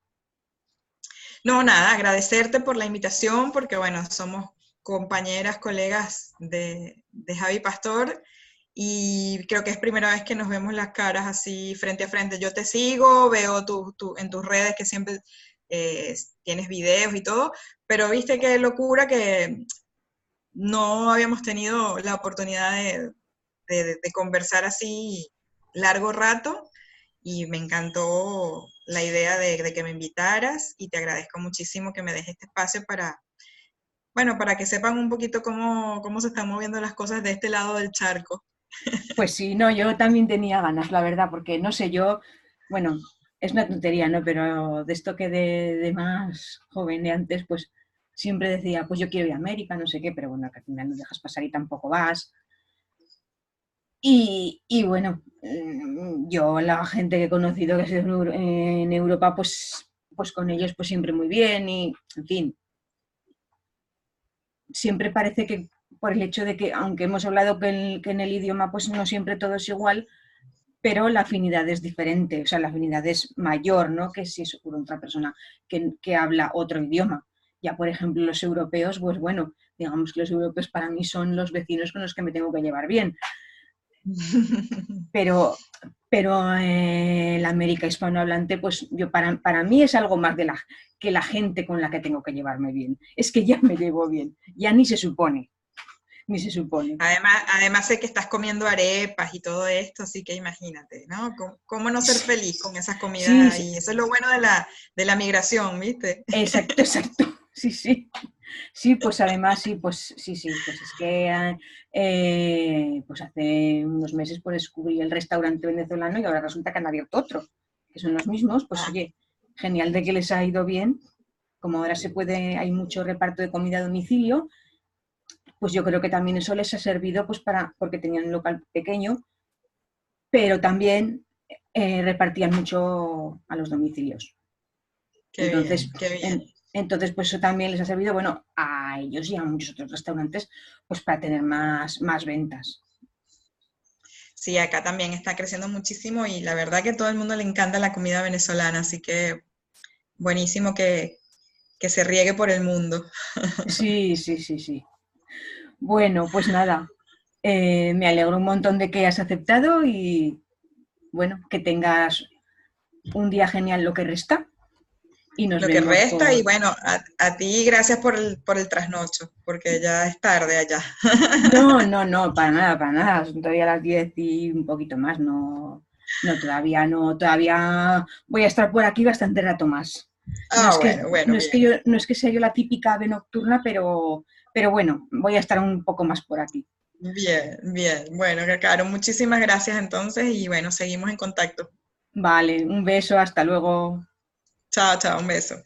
No, nada, agradecerte por la invitación, porque bueno, somos compañeras, colegas de Javi Pastor, y creo que es primera vez que nos vemos las caras así frente a frente. Yo te sigo, veo en tus redes que siempre eh, tienes videos y todo, pero viste qué locura que no habíamos tenido la oportunidad de conversar así largo rato, y me encantó la idea de que me invitaras, y te agradezco muchísimo que me dejes este espacio para, bueno, para que sepan un poquito cómo se están moviendo las cosas de este lado del charco. Pues sí, no, yo también tenía ganas, la verdad, porque no sé, yo, bueno, es una tontería, ¿no? Pero de esto que de más joven de antes, pues siempre decía, pues yo quiero ir a América, no sé qué, pero bueno, que al final no dejas pasar y tampoco vas. Y bueno, yo la gente que he conocido que ha sido en Europa, pues con ellos pues siempre muy bien y, en fin, siempre parece que por el hecho de que, aunque hemos hablado que en el idioma pues no siempre todo es igual, pero la afinidad es diferente, o sea, la afinidad es mayor, ¿no? Que si es por otra persona que habla otro idioma. Ya, por ejemplo, los europeos, pues bueno, digamos que los europeos para mí son los vecinos con los que me tengo que llevar bien, pero, pero la América hispanohablante, pues yo para mí es algo más que la gente con la que tengo que llevarme bien. Es que ya me llevo bien, ya ni se supone, ni se supone. Además sé que estás comiendo arepas y todo esto, así que imagínate, ¿no? ¿Cómo no ser feliz con esas comidas Sí, sí, ahí? Eso es lo bueno de la migración, ¿viste? exacto, exacto, sí, sí. Sí, pues además, sí, pues sí, sí, pues es que pues hace unos meses pues descubrí el restaurante venezolano y ahora resulta que han abierto otro, que son los mismos, pues Ah, oye, genial de que les ha ido bien, como ahora se puede, hay mucho reparto de comida a domicilio, pues yo creo que también eso les ha servido pues porque tenían un local pequeño, pero también repartían mucho a los domicilios. qué bien, Entonces, qué bien. entonces, pues eso también les ha servido, bueno, a ellos y a muchos otros restaurantes, pues para tener más ventas. Sí, acá también está creciendo muchísimo, y la verdad que a todo el mundo le encanta la comida venezolana, así que buenísimo que se riegue por el mundo. Sí, sí, sí, sí. Bueno, pues nada, me alegro un montón de que hayas aceptado y bueno, que tengas un día genial lo que resta y nos Lo que vemos resta, y por... bueno, a ti gracias por el trasnocho, porque ya es tarde allá. No, no, no, para nada, para nada. Son todavía las 10 y un poquito más. No, no, todavía no, todavía voy a estar por aquí bastante rato más. No Ah, es que, bueno, bueno, bien. no es que sea yo la típica ave nocturna, pero bueno, voy a estar un poco más por aquí. Bien, bien. Bueno, Caro, muchísimas gracias entonces, y bueno, seguimos en contacto. Vale, un beso, hasta luego. Chao, chao, un beso.